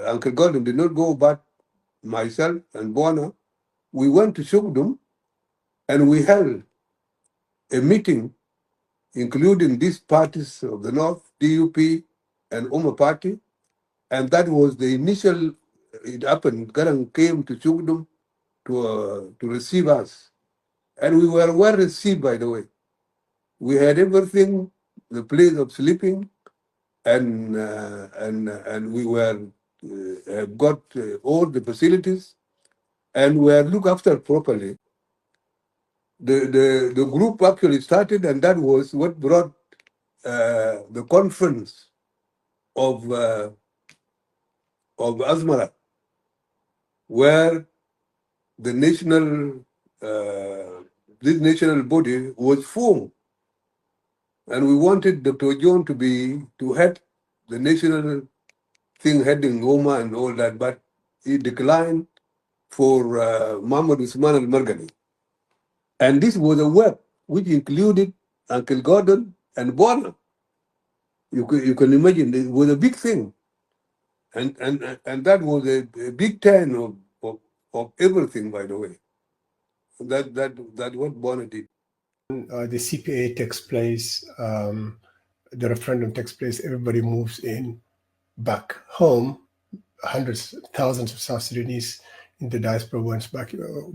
[SPEAKER 2] Uncle Gordon did not go, but myself and Bona, we went to Shukudum, and we held a meeting, including these parties of the North, DUP and Uma Party, and that was the initial. It happened. Garang came to Shukudum to receive us, and we were well received. By the way, we had everything, the place of sleeping, and we were got all the facilities, and were looked after properly. The group actually started, and that was what brought the conference of Asmara, where the national this national body was formed And we wanted Dr. John to head the national thing heading Goma and all that, but he declined for Muhammad Usman al-Margani. And this was a work which included Uncle Gordon and Bona. You can imagine it was a big thing. And that was a big turn of everything, by the way. That what Bona did.
[SPEAKER 1] The CPA takes place, the referendum takes place, everybody moves in back home. Hundreds, thousands of South Sudanese in the diaspora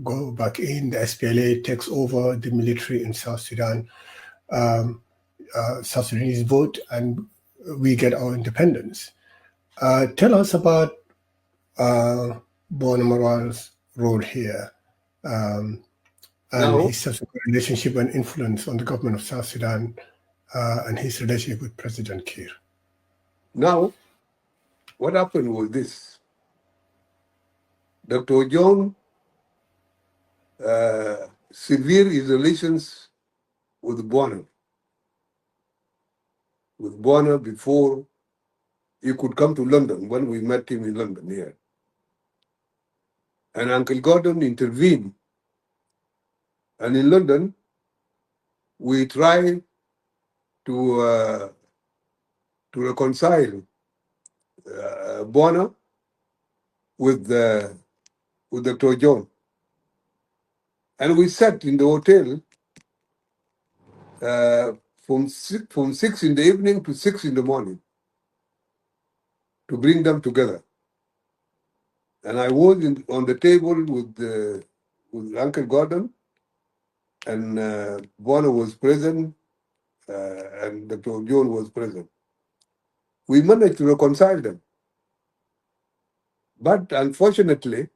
[SPEAKER 1] go back in. The SPLA takes over the military in South Sudan. South Sudanese vote, and we get our independence. Tell us about Bona Malual's role here, and
[SPEAKER 2] Now,
[SPEAKER 1] his subsequent relationship and influence on the government of South Sudan, and his relationship with President Kiir.
[SPEAKER 2] now, what happened was this. Dr. John severed his relations with Bona before he could come to London, when we met him in London here. And Uncle Gordon intervened. And in London, we tried to reconcile Bona with Dr. John. And we sat in the hotel from 6 in the evening to 6 in the morning to bring them together. And I was on the table with Uncle Gordon, and Bona was present, and Dr. John was present. We managed to reconcile them. But unfortunately,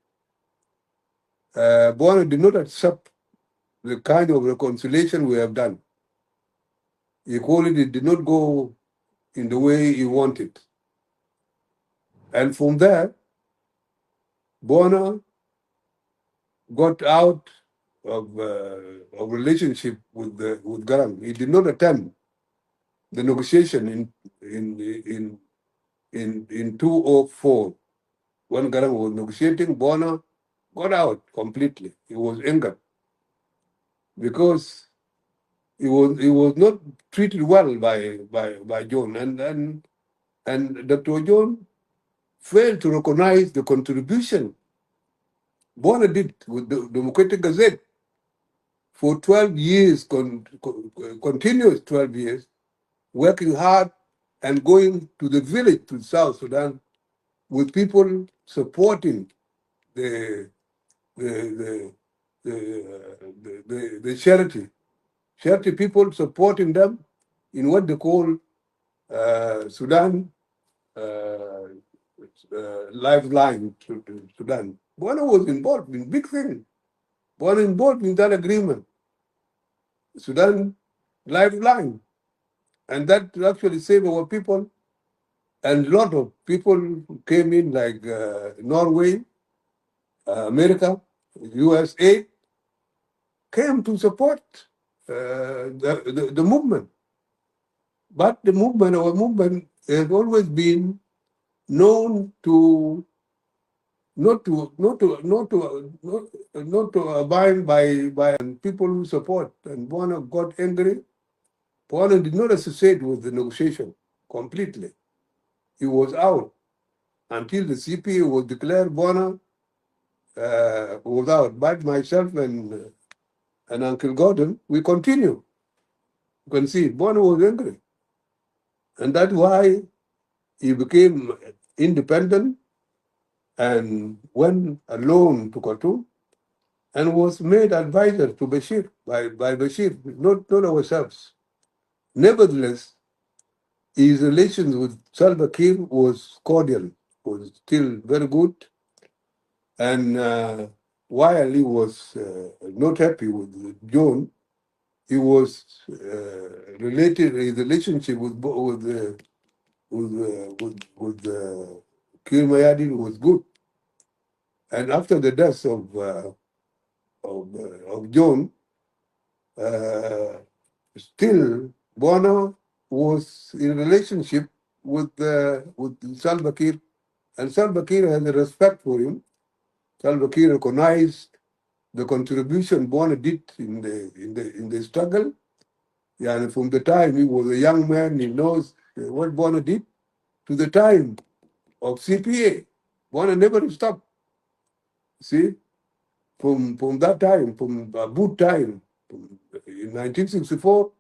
[SPEAKER 2] Bona did not accept the kind of reconciliation we have done. He called it did not go in the way he wanted. And from there, Bona got out of relationship with Garang. He did not attend the negotiation in 2004 when Garang was negotiating. Bona got out completely. He was angered because he was not treated well by John, and Dr. John failed to recognize the contribution Bona did with the Democratic Gazette for 12 years, continuous 12 years, working hard and going to the village to South Sudan with people supporting the charity people supporting them in what they call Sudan lifeline to Sudan. Bona was involved in big things. Bona involved in that agreement, Sudan lifeline, and that actually saved our people. And a lot of people came in, like Norway, America, USA, came to support the movement. But our movement, has always been known to not to abide by people who support. And Bona got angry. Bona did not associate with the negotiation completely. He was out until the CPA was declared. Bona was out. But myself and Uncle Gordon, we continue. You can see Bona was angry. And that's why he became independent and went alone to Khartoum and was made advisor to Bashir by Bashir, not ourselves. Nevertheless, his relations with Salva Kiir was cordial, was still very good. And while he was not happy with John, he was related. His relationship with Kiir Mayardit was good. And after the death of John, still Bona was in relationship with Salva Kiir, and Salva Kiir has a respect for him. Salva Kiir recognized the contribution Bona did in the struggle. Yeah, and from the time he was a young man, he knows what Bona did to the time of CPA. Bona never stopped. See, from that time, from Boot time, in 1964,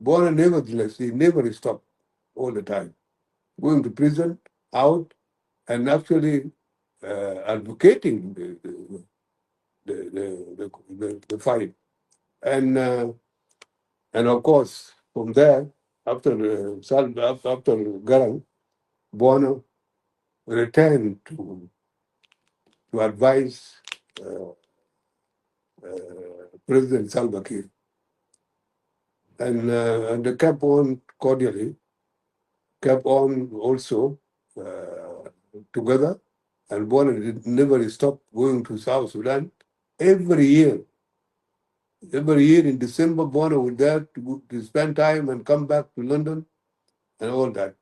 [SPEAKER 2] Bona nevertheless, he never stopped all the time, going to prison, out, and actually advocating the fight. And of course, from there, after after Garang, Bona returned to advise uh, President Salva Kiir, and they kept on cordially, kept on also together, and Bona never stopped going to South Sudan every year. Every year in December, Bona was there to spend time and come back to London and all that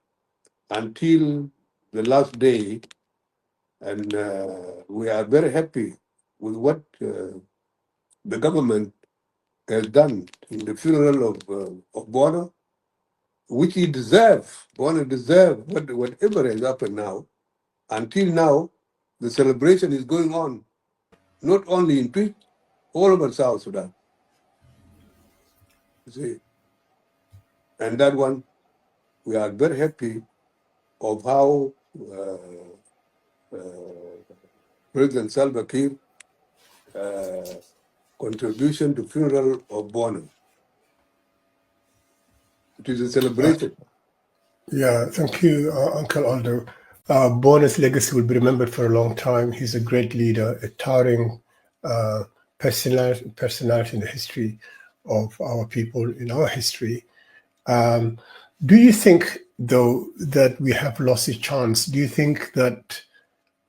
[SPEAKER 2] until the last day. And we are very happy with what the government has done in the funeral of Bona, which he deserved. Bona deserved whatever has happened now. Until now, the celebration is going on, not only in Twitch, all over South Sudan. You see, and that one, we are very happy of how President Salva Kiir contribution to funeral of Bona. It is a celebration.
[SPEAKER 1] Yeah, thank you, Uncle Aldo. Bona's legacy will be remembered for a long time. He's a great leader, a towering personality in the history of our people, in our history. Do you think, though, that we have lost a chance? Do you think that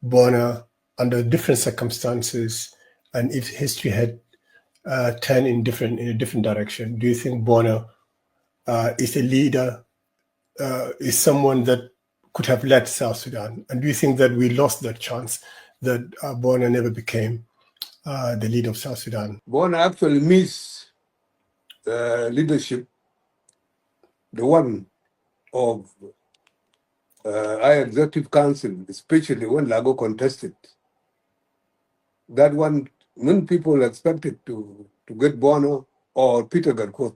[SPEAKER 1] Bona, under different circumstances, and if history had turned in a different direction, do you think Bona is a leader, is someone that could have led South Sudan? And do you think that we lost that chance, that Bona never became the leader of South Sudan?
[SPEAKER 2] Bona actually missed leadership, the one of our executive council, especially when Lago contested. That one, many people expected to get Bona or Peter Garkot.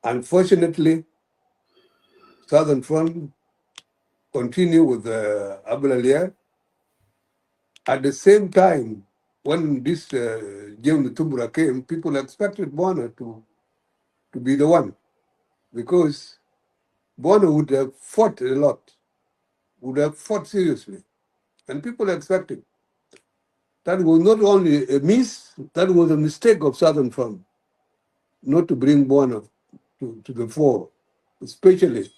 [SPEAKER 2] Unfortunately, Southern Front continue with Abel Alier. At the same time, when this James Tumbura came, people expected Bona to be the one, because Bona would have fought a lot, would have fought seriously, and people expected. That was not only a miss, that was a mistake of Southern Front, not to bring Bona to the fore, especially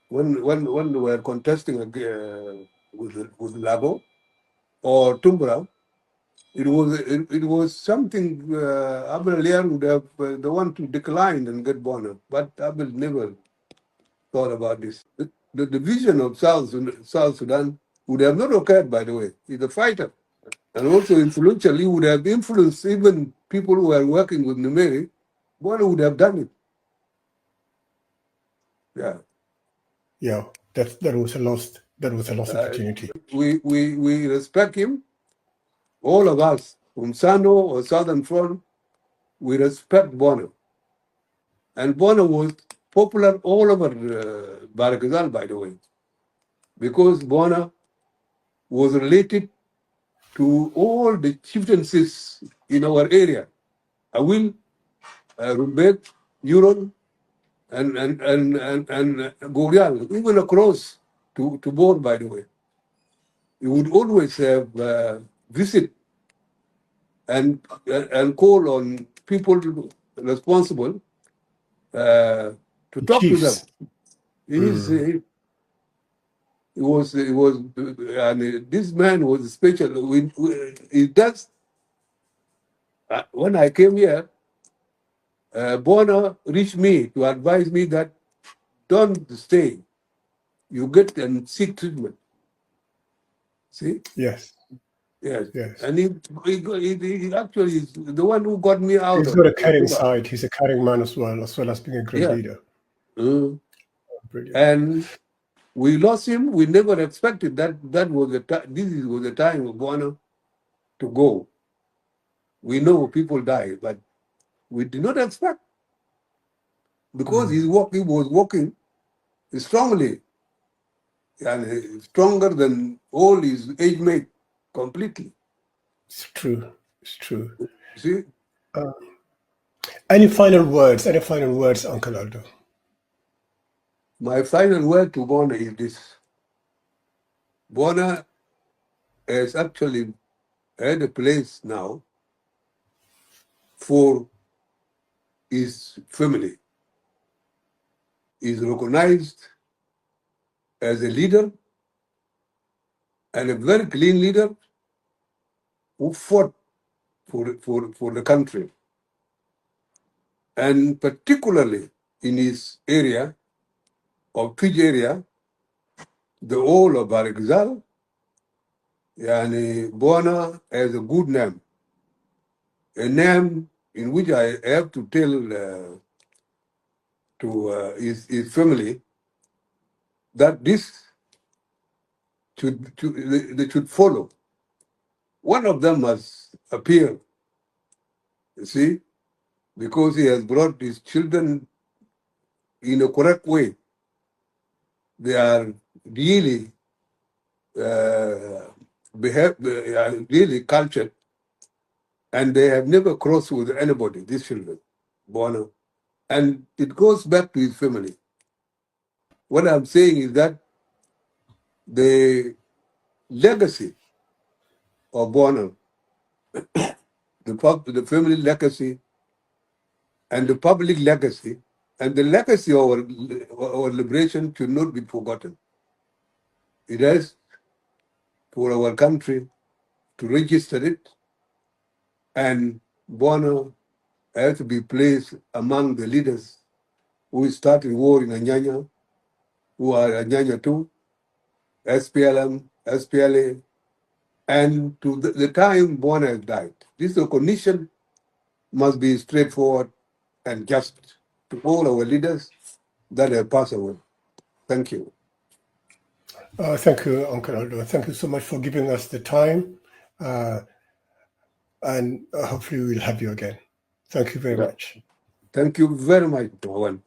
[SPEAKER 2] when they were contesting with Lago or Tumbura. It was something Abel Liang would have the one to decline and get Bona, but Abel never thought about this. The division of South Sudan would have not occurred, by the way. He's a fighter. And also influential, he would have influenced even people who were working with Numeri. Bona would have done it. Yeah.
[SPEAKER 1] Yeah, that was a lost opportunity.
[SPEAKER 2] We respect him. All of us, from Sano or Southern Front, we respect Bona. And Bona was popular all over Barakazal, by the way, because Bona was related to all the chieftaincies in our area. Awil, Rumbek, Uron, and Gorial, even across to Bor, by the way. He would always have visit and call on people responsible to talk to them. He was, and this man was special. He does. When I came here, Bona reached me to advise me that don't stay. You get and seek treatment. See?
[SPEAKER 1] Yes.
[SPEAKER 2] Yes.
[SPEAKER 1] Yes.
[SPEAKER 2] And he actually is the one who got me out
[SPEAKER 1] He's
[SPEAKER 2] of
[SPEAKER 1] got a
[SPEAKER 2] it.
[SPEAKER 1] caring side. He's a caring man as well as being a great
[SPEAKER 2] Yeah.
[SPEAKER 1] leader. Brilliant.
[SPEAKER 2] And we lost him. We never expected that. That was the time. This was the time of Bona to go. We know people die, but we did not expect because he was walking strongly and stronger than all his age mate completely.
[SPEAKER 1] It's true. It's true.
[SPEAKER 2] See?
[SPEAKER 1] Any final words? Any final words, Uncle Aldo?
[SPEAKER 2] My final word to Bona is this. Bona has actually had a place now for his family. He's recognized as a leader and a very clean leader who fought for the country. And particularly in his area, of Twitch area, the whole of Barigzal, Yani Bona has a good name. A name in which I have to tell to his family that this they should follow. One of them must appear, you see, because he has brought his children in a correct way. They are really really cultured, and they have never crossed with anybody, these children, Bona. And it goes back to his family. What I'm saying is that the legacy of Bona, the family legacy, and the public legacy, and the legacy of our liberation should not be forgotten. It has for our country to register it, and Bona has to be placed among the leaders who started war in Anyanya, who are Anyanya too, SPLM, SPLA, and to the time Bona has died. This recognition must be straightforward and just to all our leaders that have passed away. Thank you.
[SPEAKER 1] Thank you, Uncle Aldo. Thank you so much for giving us the time. And hopefully we'll have you again. Thank you very much.
[SPEAKER 2] Thank you very much, Owen.